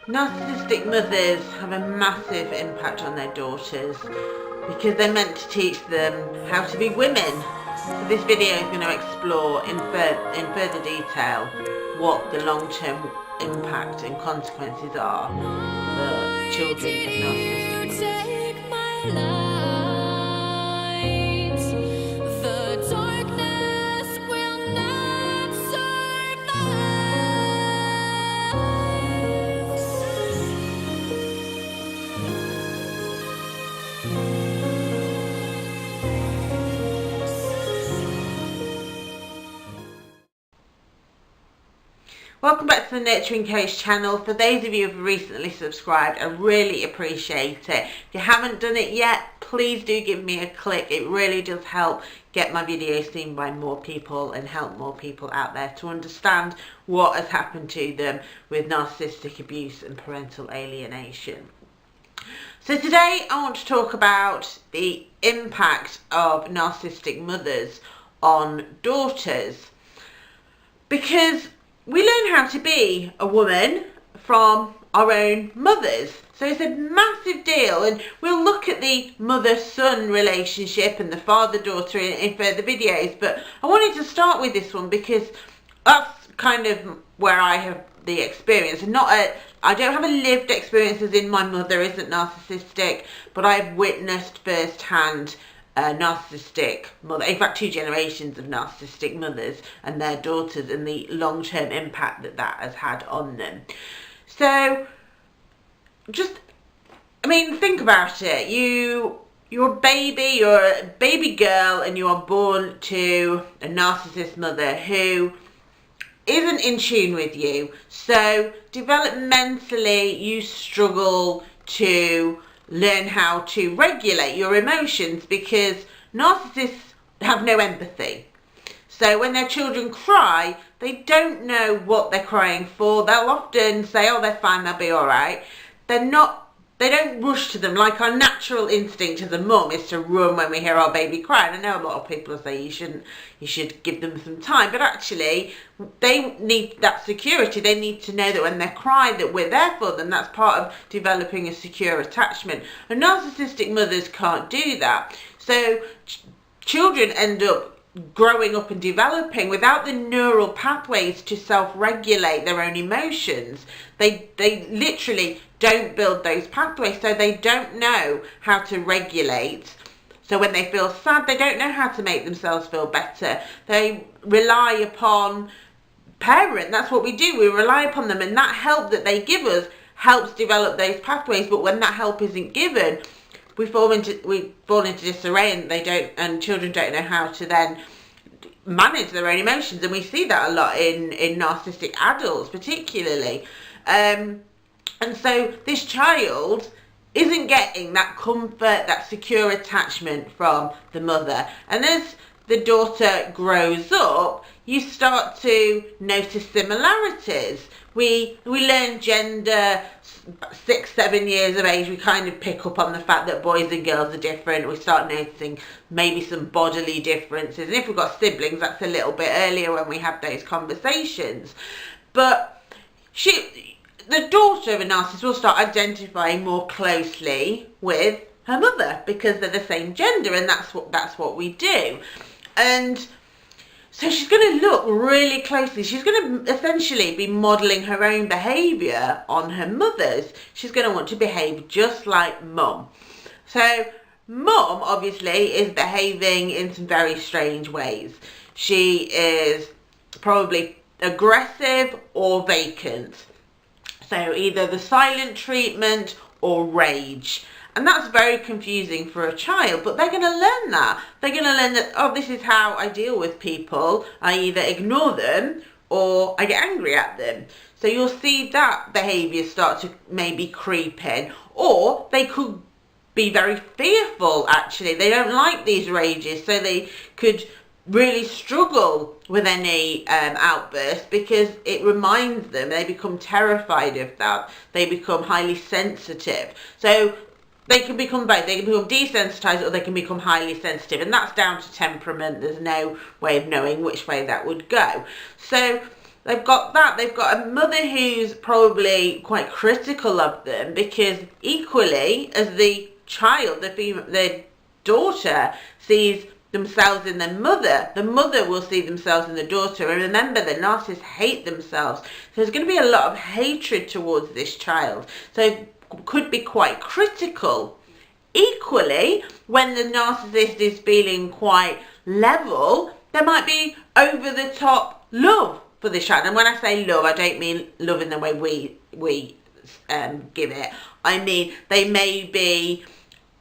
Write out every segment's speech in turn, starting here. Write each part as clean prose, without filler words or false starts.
Narcissistic mothers have a massive impact on their daughters because they're meant to teach them how to be women. So this video is going to explore in further detail what the long-term impact and consequences are for children of narcissistic mothers. Welcome back to the Nurturing Coach channel. For those of you who have recently subscribed, I really appreciate it. If you haven't done it yet, please do give me a click. It really does help get my videos seen by more people and help more people out there to understand what has happened to them with narcissistic abuse and parental alienation. So today I want to talk about the impact of narcissistic mothers on daughters, because we learn how to be a woman from our own mothers. So it's a massive deal, and we'll look at the mother-son relationship and the father-daughter in further videos, but I wanted to start with this one because that's kind of where I have the experience. I don't have a lived experience as in my mother isn't narcissistic, but I've witnessed firsthand narcissistic mother, in fact 2 generations of narcissistic mothers and their daughters, and the long-term impact that has had on them. So think about it. You're a baby girl, and you are born to a narcissist mother who isn't in tune with you. So developmentally you struggle to learn how to regulate your emotions, because narcissists have no empathy. So when their children cry, they don't know what they're crying for. They'll often say, oh, they're fine, they'll be all right. They don't rush to them. Like our natural instinct as a mum is to run when we hear our baby cry. And I know a lot of people say you should give them some time, but actually they need that security. They need to know that when they cry that we're there for them. That's part of developing a secure attachment. And narcissistic mothers can't do that. So children end up growing up and developing without the neural pathways to self-regulate their own emotions. They literally don't build those pathways, so they don't know how to regulate. So when they feel sad, they don't know how to make themselves feel better. They rely upon parent. That's what we do. We rely upon them, and that help that they give us helps develop those pathways. But when that help isn't given, we fall into disarray, and children don't know how to then manage their own emotions. And we see that a lot in narcissistic adults particularly. And so this child isn't getting that comfort, that secure attachment from the mother. And as the daughter grows up, you start to notice similarities. We learn gender 6-7 years of age. We kind of pick up on the fact that boys and girls are different. We start noticing maybe some bodily differences. And if we've got siblings, that's a little bit earlier when we have those conversations. But the daughter of a narcissist will start identifying more closely with her mother because they're the same gender, and that's what we do. And so she's going to look really closely. She's going to essentially be modelling her own behaviour on her mother's. She's going to want to behave just like mum. So mum obviously is behaving in some very strange ways. She is probably aggressive or vacant. So either the silent treatment or rage. And that's very confusing for a child, but they're going to learn that. They're going to learn that, oh, this is how I deal with people. I either ignore them or I get angry at them. So you'll see that behaviour start to maybe creep in. Or they could be very fearful, actually. They don't like these rages, so they could really struggle with any outburst because it reminds them, they become terrified of that. They become highly sensitive. So they can become both. They can become desensitized, or they can become highly sensitive, and that's down to temperament. There's no way of knowing which way that would go. So they've got that. They've got a mother who's probably quite critical of them, because equally as the child, the daughter sees themselves in their mother, the mother will see themselves in the daughter. And remember, the narcissists hate themselves. So there's going to be a lot of hatred towards this child. So could be quite critical. Equally, when the narcissist is feeling quite level, there might be over the top love for this child. And when I say love, I don't mean love in the way we give it. I mean, they may be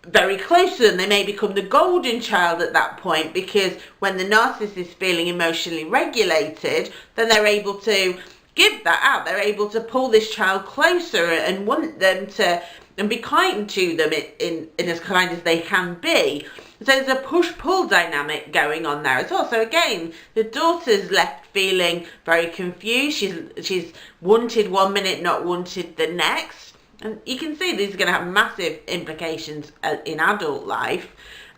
very close to them. They may become the golden child at that point, because when the narcissist is feeling emotionally regulated, then they're able to give that out. They're able to pull this child closer and want them to, and be kind to them in as kind as they can be. So there's a push-pull dynamic going on there as well. So again, the daughter's left feeling very confused. She's wanted one minute, not wanted the next. And you can see these are going to have massive implications in adult life.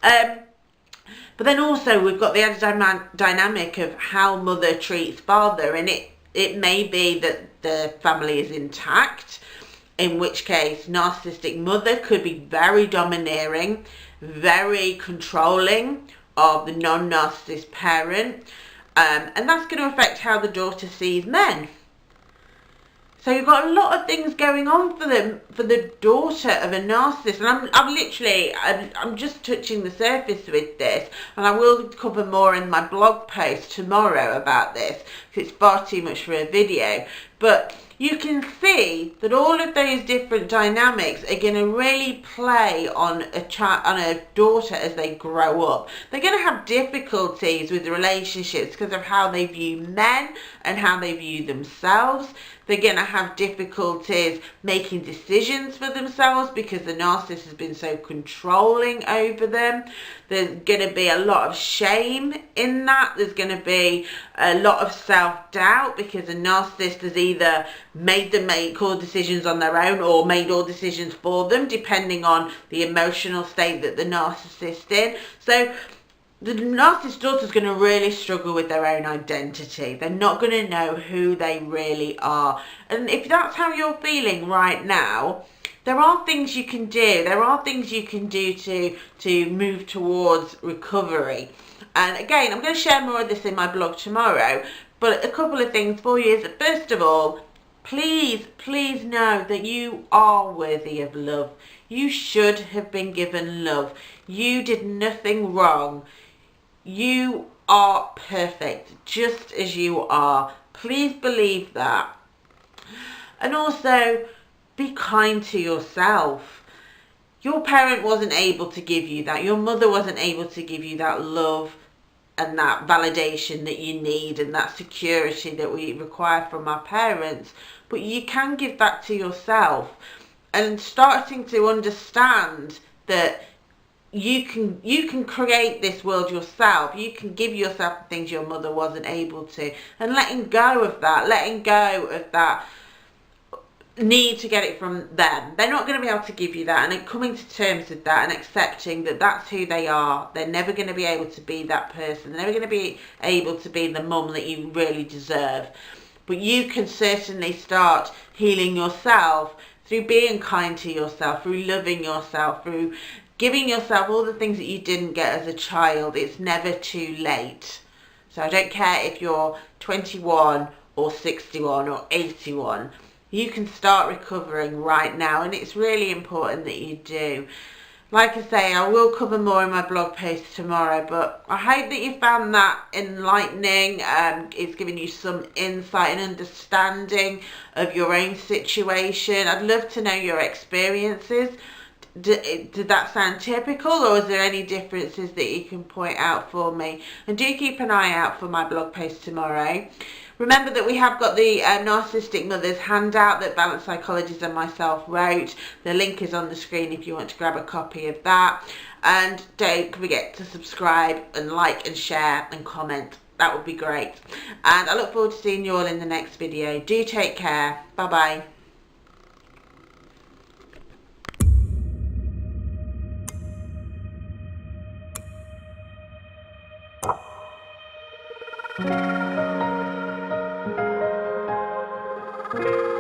But then also we've got the added dynamic of how mother treats father. And it may be that the family is intact, in which case narcissistic mother could be very domineering, very controlling of the non-narcissist parent. And that's going to affect how the daughter sees men. So you've got a lot of things going on for the daughter of a narcissist. And I'm just touching the surface with this, and I will cover more in my blog post tomorrow about this, because it's far too much for a video. But you can see that all of those different dynamics are going to really play on a daughter as they grow up. They're going to have difficulties with relationships because of how they view men and how they view themselves. They're going to have difficulties making decisions for themselves because the narcissist has been so controlling over them. There's going to be a lot of shame in that. There's going to be a lot of self-doubt because the narcissist has either made them make all decisions on their own or made all decisions for them, depending on the emotional state that the narcissist is in. So the narcissist daughter is going to really struggle with their own identity. They're not going to know who they really are. And if that's how you're feeling right now, there are things you can do. There are things you can do to move towards recovery. And again, I'm going to share more of this in my blog tomorrow. But a couple of things for you is that, first of all, please know that you are worthy of love. You should have been given love. You did nothing wrong. You are perfect just as you are. Please believe that. And also, be kind to yourself. Your parent wasn't able to give you that. Your mother wasn't able to give you that love and that validation that you need and that security that we require from our parents. But you can give that to yourself. And starting to understand that you can create this world yourself. You can give yourself the things your mother wasn't able to, and letting go of that need to get it from them. They're not going to be able to give you that, and coming to terms with that and accepting that that's who they are. They're never going to be able to be that person. They're never going to be able to be the mum that you really deserve. But you can certainly start healing yourself through being kind to yourself, through loving yourself, through giving yourself all the things that you didn't get as a child. It's never too late. So I don't care if you're 21 or 61 or 81. You can start recovering right now, and it's really important that you do. Like I say, I will cover more in my blog post tomorrow, but I hope that you found that enlightening. It's given you some insight and understanding of your own situation. I'd love to know your experiences. Did that sound typical, or is there any differences that you can point out for me? And do keep an eye out for my blog post tomorrow. Remember that we have got the Narcissistic Mothers handout that Balanced Psychologist and myself wrote. The link is on the screen if you want to grab a copy of that. And don't forget to subscribe and like and share and comment. That would be great. And I look forward to seeing you all in the next video. Do take care. Bye bye. you.